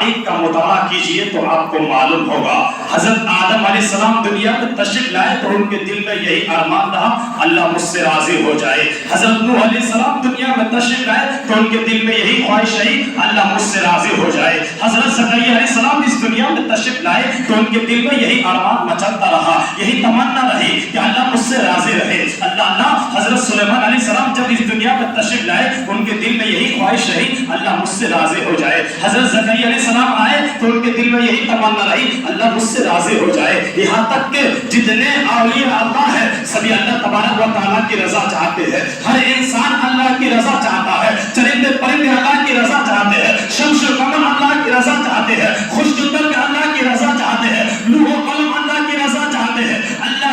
عقائد کا مطالعہ کیجئے تو آپ کو معلوم ہوگا حضرت آدم علیہ السلام دنیا میں تشریف لائے تو ان کے دل میں یہی ارمان رہا اللہ مجھ سے راضی ہو جائے. حضرت نوح علیہ السلام دنیا میں تشریف لائے تو ان کے دل میں یہی خواہش رہی اللہ مجھ سے راضی ہو جائے. حضرت زکریا علیہ السلام اس دنیا میں تشریف لائے تو ان کے دل میں یہی ارمان مچلتا رہا, یہی تمنا رہی کہ اللہ مجھ سے راضی رہے. اللہ حضرت سلیمان علیہ السلام جب اس دنیا میں تشریف لائے ان کے دل میں یہی خواہش رہی اللہ مجھ سے راضی ہو جائے. حضرت زکریا علیہ السلام آئے تو ان کے دل میں یہی تمنا رہی اللہ مجھ سے راضی ہو جائے. یہاں تک کہ جتنے اولیاء اللہ ہے سبھی اللہ تبارک و تعالیٰ کی رضا چاہتے ہیں. ہر انسان اللہ کی رضا چاہتا ہے, چرندے پرندے اللہ کی رضا چاہتے ہیں, شمس و قمر اللہ کی رضا چاہتے ہیں, خشک ترک اللہ کی رضا چاہتے ہیں, لوح و قلم اللہ کی رضا چاہتے ہیں. اللہ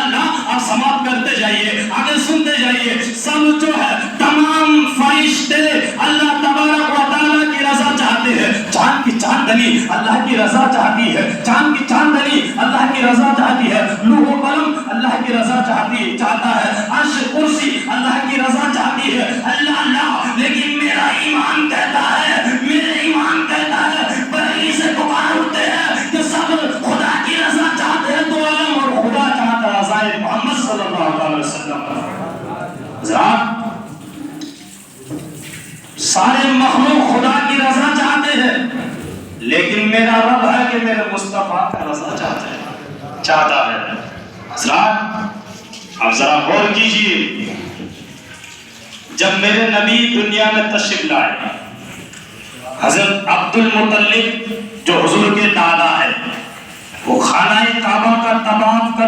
آپ سماعت کرتے جائیے, آگے سنتے جائیے. سب جو ہے تمام فرشتے اللہ تبارک و تعالیٰ کی رضا چاہتے ہیں. چاند کی چاندنی اللہ کی رضا چاہتی ہے, چاند کی چاندنی اللہ کی رضا چاہتی ہے, لوح و قلم اللہ کی رضا چاہتا ہے, عرش کرسی اللہ کی رضا چاہتی ہے. اللہ لیکن میرا ایمان کہتا ہے, میرے ایمان کہتا ہے, بریلی سے پکار اٹھتے ہیں کہ سب خدا کی رضا چاہتے ہیں تو علم اور خدا چاہتا ہے رضا محمد صلی اللہ علیہ وسلم. حضرات سارے مخلوق خدا کی رضا چاہتے ہیں لیکن میرا رب ہے کہ میرے مصطفیٰ کا رضا چاہتا ہے. حضرات اب ذرا غور کیجیے, جب میرے نبی دنیا میں تشریف لائے حضرت عبد المطلب جو حضور کے دادا ہے وہ خانہ کعبہ کا طواف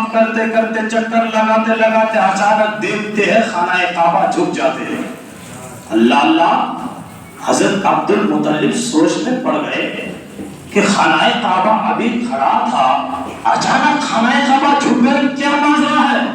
کرتے کرتے چکر لگاتے اچانک دیکھتے ہیں خانہ کعبہ جھک جاتے ہیں. اللہ حضرت عبد المطلب سوچ میں پڑ گئے کہ خانہ کعبہ ابھی کھڑا تھا, اچانک خانہ کعبہ جھک گئے, کیا ماجرا ہے؟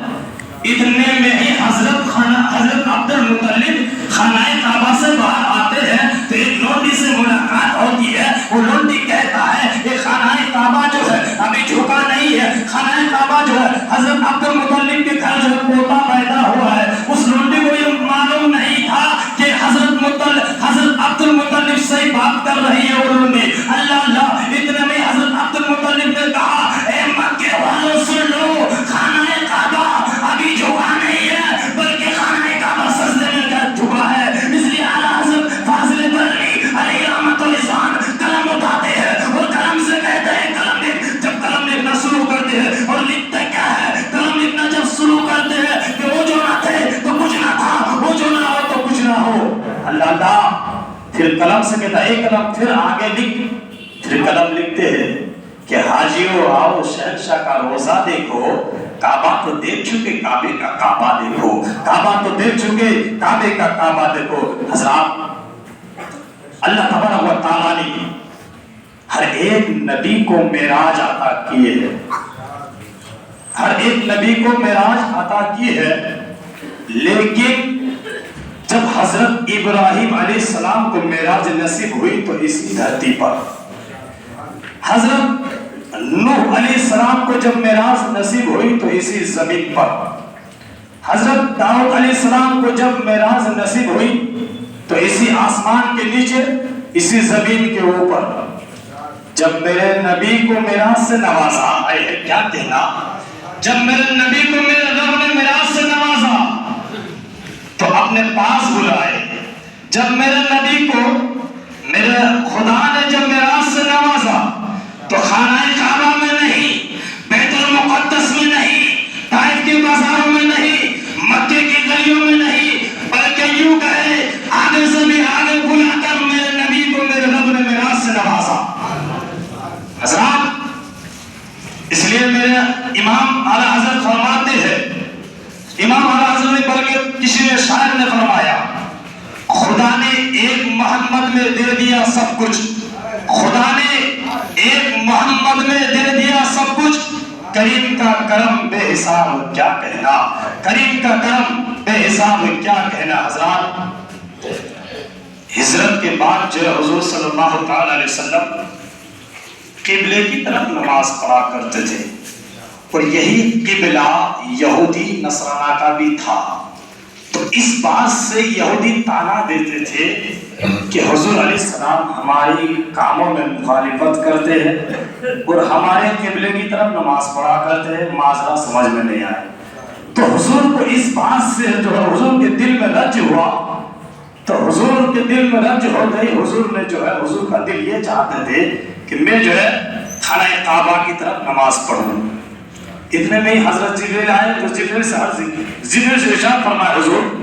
اتنے میں ہی حضرت عبد المطلب خانہ کعبہ سے باہر آتے ہیں تو ایک لونڈی سے ملاقات ہوتی ہے. وہ لونڈی کہتا ہے یہ خانہ کعبہ جو ہے ابھی جھکا نہیں ہے, خانہ کعبہ جو ہے حضرت عبد المطلب کے گھر جو پوتا پیدا ہوا ہے. اس لونڈی کو یہ معلوم نہیں تھا کہ حضرت عبد المطلب سے بات کر رہی ہے وہ لونڈی. اللہ اتنے میں حضرت عبد المطلب نے کہا اے مکے والوں سن لو, خانہ کعبہ ابھی جھکا نہیں ہے بلکہ خانہ کعبہ سجدے میں جھکا ہے. اس لیے اعلیٰ حضرت فاضل بریلوی علیہ رحمۃ الاسلام قلم اٹھاتے ہیں اور قلم سے کہتے ہیں قلم لکھ. جب قلم لکھنا شروع کرتے ہیں اور لکھتے کیا ہے, قلم لکھنا جب شروع کرتے ہیں کہ وہ جو نہ تھے تو کچھ نہ تھا, وہ جو نہ ہو تو کچھ نہ ہو. اللہ پھر قلم سے کہتا ہے قلم پھر آگے لکھ. پھر قلم لکھتے ہیں کہ حاجیو آؤ شہنشاہ کا روزہ دیکھو, کعبہ تو دیکھ چکے کعبے کا کعبہ دیکھو, کعبہ تو دیکھ چکے کعبے کا کعبہ دیکھو. حضرات اللہ تبارک و تعالیٰ نے ہر ایک نبی کو معراج عطا کیے ہے, ہر ایک نبی کو معراج عطا کی ہے. لیکن جب حضرت ابراہیم علیہ السلام کو معراج نصیب ہوئی تو اسی دھرتی پر, حضرت نوح علیہ السلام کو جب معراج نصیب ہوئی تو اسی زمین پر, حضرت داؤد علیہ السلام کو جب معراج نصیب ہوئی تو اسی آسمان کے نیچے, اسی زمین کے اوپر. جب میرے نبی کو معراج سے نوازا, آئے کیا کہنا, جب میرے نبی کو میرے رب نے معراج سے نوازا تو اپنے پاس بلائے. جب میرے نبی کو میرے خدا نے جب معراج سے نوازا تو خانہ کعبہ میں نہیں, بیت المقدس میں نہیں, طائف کے بازاروں میں نہیں, مکے کی گلیوں میں نہیں, بلکہ یوں کہے آگے سے بھی آگے بلا کر میرے نبی کو میرے رب نے معراج سے نوازا. حضرات اس لیے میرے امام اعلیٰ حضرت فرماتے ہیں, امام اعلیٰ حضرت نے بلکہ کسی نے شاعر نے فرمایا خدا نے ایک محمد میں دے دیا سب کچھ, خدا نے ایک محمد میں دے دیا سب کچھ, کریم کا کرم بے حساب کیا کہنا, کریم کا کرم بے حساب کیا کہنا. حضرات ہجرت کے بعد جو حضور صلی اللہ تعالی علیہ وسلم قبلے کی طرف نماز پڑھا کرتے تھے اور یہی قبلہ یہودی نصرانہ کا بھی تھا. تو اس بات سے یہودی تانا دیتے تھے کہ حضور علیہ السلام ہماری کاموں میں مخالفت کرتے ہیں اور ہمارے قبلے کی طرف نماز پڑھا کرتے ہیں، معذرہ سمجھ میں نہیں آئے. تو حضور کو اس بات سے جو ہے حضور کے دل میں رنج ہوا، تو حضور کے دل میں رنج ہو گئی. حضور نے جو ہے حضور کا دل یہ چاہتے تھے کہ میں جو ہے خانہ کعبہ کی طرف نماز پڑھوں. اتنے میں ہی حضرت جبریل آئے تو جبریل سے ارشاد فرمایا حضور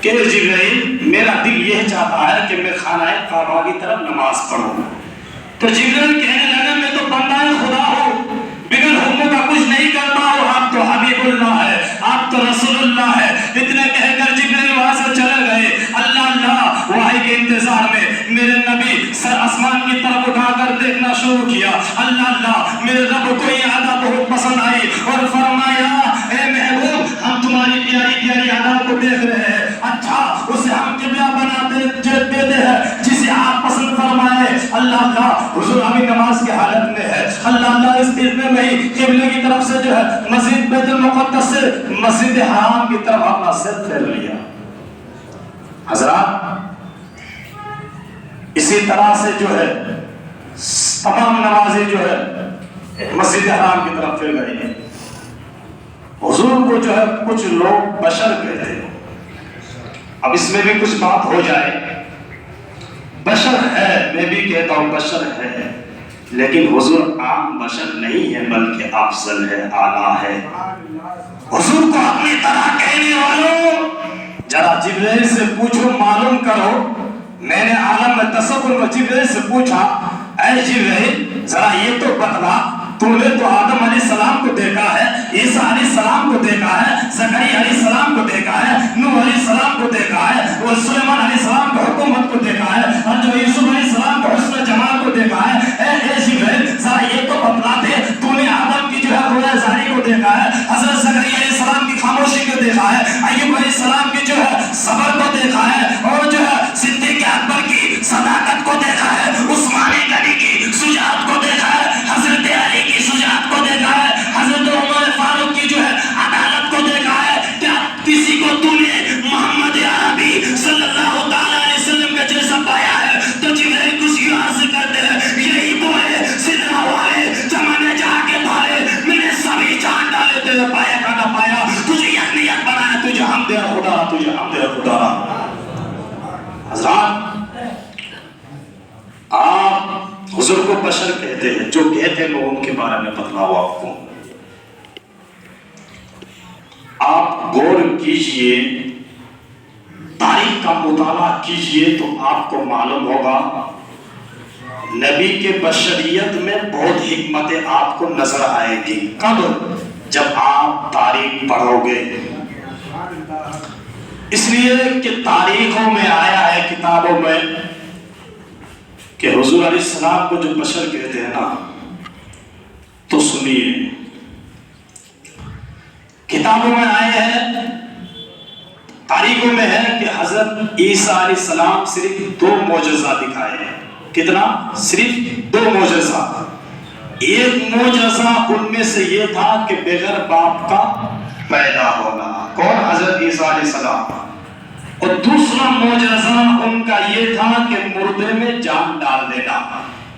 کہ جبریل میرا دل یہ چاہتا ہے کہ میں خانہ کعبہ کی طرف نماز پڑھوں. تو جبریل کہنے لگا میں تو بندہ خدا ہوں، بغیر حکم کا کچھ نہیں کرتا ہوں، آپ تو حبیب اللہ ہے، آپ تو رسول اللہ ہے. اتنے کہہ کر جبریل وہاں سے چلے گئے. اللہ وحی کے انتظار میں میرے نبی سر آسمان کی طرف اٹھا کر دیکھنا شروع کیا. اللہ میرے رب کو یہ ادا بہت پسند آئی اور فرمایا اے محبوب ہم تمہاری پیاری پیاری ادا کو دیکھ رہے ہیں، اچھا اسے ہم قبلہ بنا دیتے ہیں جسے آپ پسند فرمائے. اللہ حضور ابھی نماز کی حالت میں ہے. اللہ اس اتنے میں ہی قبلے کی طرف سے جو ہے مسجد بیت المقدس سے مسجد حرام کی طرف اپنا سر پھیر لیا. حضرات اسی طرح سے جو ہے تمام نمازیں جو ہے مسجد حرام کی طرف پھر گئی ہیں. حضور کو جو ہے کچھ لوگ بشر کہتے ہیں. اب اس میں بھی کچھ بات ہو جائے، بشر ہے، میں بھی کہتا ہوں بشر ہے، لیکن حضور عام بشر نہیں ہے بلکہ افضل ہے، اعلیٰ ہے. حضور کو اپنی طرح کہنے والوں ذرا جبریل سے پوچھو، معلوم کرو. میں نے عالم میں تصور میں جبریل سے پوچھا اے جبریل ذرا یہ تو بتلا تم نے تو آدم علیہ السلام کو دیکھا ہے، عیسیٰ علیہ السلام کو دیکھا ہے، زکریا علیہ السلام کو دیکھا ہے، نوح علیہ السلام کو دیکھا ہے، اور سلیمان علیہ السلام کو حکومت کو دیکھا ہے، اور جو یوسف علیہ السلام کو حسن جمال کو دیکھا ہے. اے جبریل ذرا یہ تو بتلا دے تو نے آدم کی جو ہے رویا زاری کو دیکھا ہے، حضرت زکریا علیہ السلام کی خاموشی کو دیکھا ہے، ایوب علیہ السلام کی جو ہے صبر کو دیکھا ہے، اور جو ہے صدیق اکبر کی صداقت کو دیکھا ہے، عثمان غنی کی شجاعت کو دیکھا ہے، حضرت علی کی شجاعت کو دیکھا ہے، حضرت عمر فاروق کی جو ہے عدالت کو دیکھا ہے. کیا کسی کو تو نے محمد عربی صلی اللہ تعالی علیہ وسلم کا جیسا پایا ہے؟ تو جبریل کچھ یوں عرض کرتے ہیں یہی وہ ہے سدرا والے جمانے جا کے بھارے میں نے سبھی جان ڈالے تیرے پایا کا نہ پایا، تجھے یقینیت بنایا، تجھے حمد خدا، تجھے حمد خدا. حضرات آپ حضور کو بشر کہتے ہیں، جو کہتے ہیں میں ان کے بارے میں بتلاؤ آپ کو. آپ غور کیجئے، تاریخ کا مطالعہ کیجئے تو آپ کو معلوم ہوگا نبی کے بشریت میں بہت حکمتیں آپ کو نظر آئے گی. کب؟ جب آپ تاریخ پڑھو گے. اس لیے کہ تاریخوں میں آیا ہے، کتابوں میں، کہ حضور علیہ السلام کو جو بشر کہتے ہیں نا، تو سنیے کتابوں میں آئے ہیں، تاریخوں میں ہے کہ حضرت عیسیٰ علیہ السلام صرف 2 معجزہ دکھائے ہیں. کتنا؟ صرف 2 معجزہ. ایک معجزہ ان میں سے یہ تھا کہ بغیر باپ کا پیدا ہونا. کون؟ حضرت عیسیٰ علیہ السلام. اور دوسرا معجزہ ان کا یہ تھا کہ مردے میں جان ڈال دینا.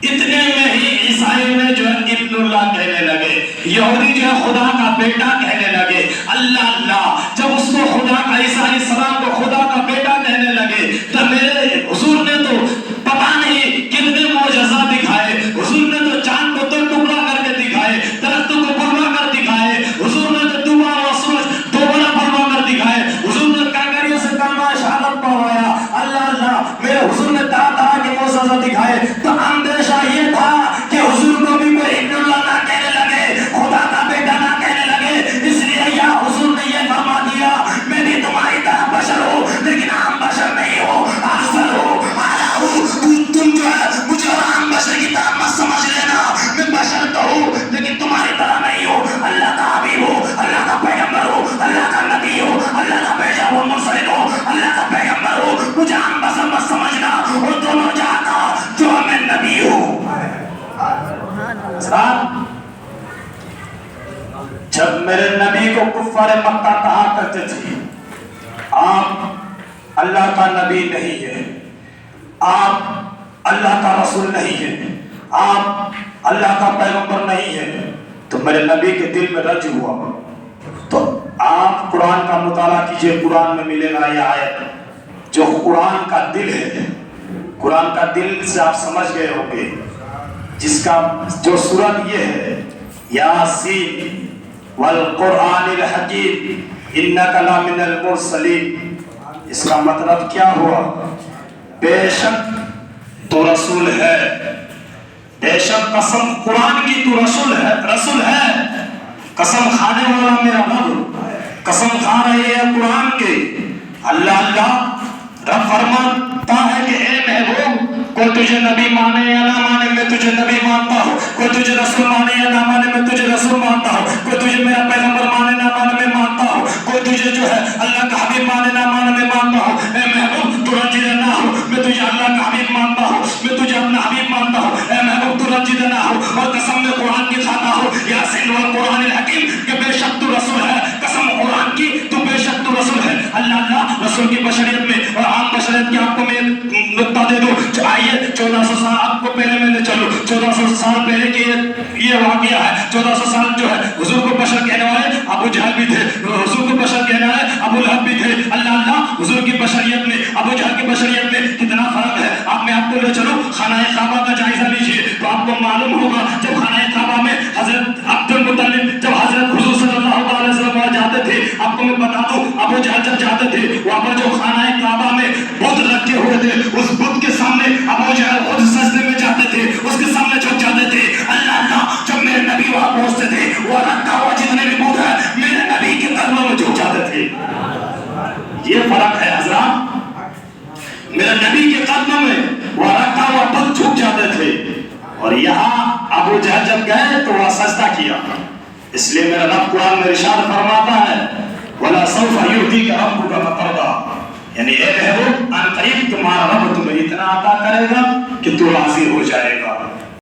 اتنے میں ہی عیسائی نے جو ہے ابن اللہ کہنے لگے، یہودی جو ہے خدا کا بیٹا کہنے لگے. اللہ جب اس کو خدا کا، عیسیٰ علیہ السلام کو خدا کا بیٹا کہنے لگے تو میرے حضور نے تو پتہ نہیں کتنے معجزہ دکھائے. حضور نے تو چاند کو تو ٹکڑا کر کے دکھائے، درختوں کو بلوا کر دکھائے. حضور نے تو ڈوبا ہوا سورج دوبارہ بلوا کر دکھائے. حضور نے کانگریوں سے کلمہ شہادت پڑھوایا. اللہ میرے حضور نے طرح طرح کے معجزہ دکھائے. تو اندیشہ یہ تھا کہ حضور کو بھی کوئی ابن اللہ نہ کہنے لگے، خدا کا بیٹا نہ کہنے لگے. اس لیے یا حضور نے یہ فرما دیا میں بھی تمہاری طرح بشر ہوں، لیکن عام بشر نہیں ہوں، افضل ہوں، اعلیٰ ہوں. تم جو ہے مجھے عام بشر کی طرح مت سمجھ لینا، میں بشر تو ہوں لیکن تمہاری طرح نہیں ہوں. اللہ کا حبیب ہوں، اللہ کا پیغمبر ہوں، اللہ کا نبی ہوں، اللہ کا بھیجا ہوا مرسل ہوں، اللہ کا پیغمبر ہوں. مجھے عام بشر مت سمجھنا، اور دونوں جاتا جو میں نبی ہوں. جب میرے نبی کو کفار مکہ کہا کرتے تھے آپ اللہ کا نبی نہیں ہے، آپ اللہ کا رسول نہیں ہیں، آپ اللہ کا پیغمبر نہیں ہیں، تو میرے نبی کے دل میں رج ہوا۔ تو آپ قرآن کا مطالعہ کیجئے، قرآن میں ملے گا یہ آیت جو قرآن کا دل ہے۔ قرآن کا دل سے آپ سمجھ گئے ہوں گے، جس کا جو سورت یہ ہے یاسین والقرآن الحکیم انک لمن المرسلین، اس کا مطلب کیا ہوا؟ بے شک تو رسول ہے، بے شک قسم قرآن کی تو رسول ہے۔ قسم کھانے والا میرا رب، قسم کھا رہی ہے قرآن کے۔ اللہ رب فرماتا ہے کہ اے محبوب، کوئی تجھے نبی مانے یا نہ مانے میں تجھے نبی مانتا ہوں، کوئی تجھے رسول مانے یا نہ مانے میں تجھے رسول مانتا ہوں، کوئی تجھے میرا پیغمبر مانے نہ مانے میں مانتا ہوں، کوئی تجھے جو ہے اللہ کا حبیب مانے نہ مانے میں مانتا ہوں۔ اے محبوب تو رنجیدہ نہ ہو، میں تجھے اللہ کا حبیب مانتا ہوں، میں تجھے اپنا حبیب مانتا ہوں۔ اے محبوب تو رنجیدہ نہ ہو اور قسم میں قرآن کی کھاتا ہو، یاسین والقرآن الحکیم، کہ بے شک تو رسول ہے، قسم قرآن کی تو بے شک تو رسول ہے۔ اللہ رسول کی بشریت میں اور عام بشریت کی آپ کو میں نقطہ دے دوں، آئیے 1400 سال آپ کو پہلے میں لے چلو، 1400 سال پہلے کی یہ واقعہ ہے۔ 1400 سال جو ہے حضور کو بشر کہنے والے ابو جہل بھی تھے، حضور کو بشر کہنے والے ابو لہب بھی تھے۔ اللہ حضور کی بشریت میں ابو جہل کی بشریت میں کتنا فرق ہے۔ آپ میں آپ کو لے چلو، خانہ کعبہ کا جائزہ لیجیے تو آپ کو معلوم ہوگا جب خانہ کعبہ میں حضرت عبد المطلب، جب حضرت حضور صلی اللہ علیہ وسلم وہاں جاتے تھے، آپ کو میں بتا دوں ابو جہل جب جاتے تھے وہاں پر جو خانہ کعبہ میں بت رکھے ہوئے تھے، اس بت کے سامنے ابو جہل خود سجدے میں جاتے تھے، اس کے سامنے جھک جاتے تھے۔ اللہ جب میرے نبی وہاں پہنچتے تھے، وہ رکھا ہوا جتنے بھی بت ہے میرے نبی کے قدموں میں جھک جاتے تھے۔ یہ فرق ہے حضرات، میرے نبی کے قدموں میں وہ رکھا ہوا بت جھک جاتے تھے، اور یہاں ابو جہل جب گئے تو وہ سجدہ کیا۔ اس لیے میرا رب قرآن میں ارشاد فرماتا ہے وَلَا سَوْفَ يُؤْتِيكَ رَبُّكَ فَتَرْضَىٰ، یعنی اے محبوب ان قریب تمہارا رب تمہیں اتنا عطا کرے گا کہ تو راضی ہو جائے گا۔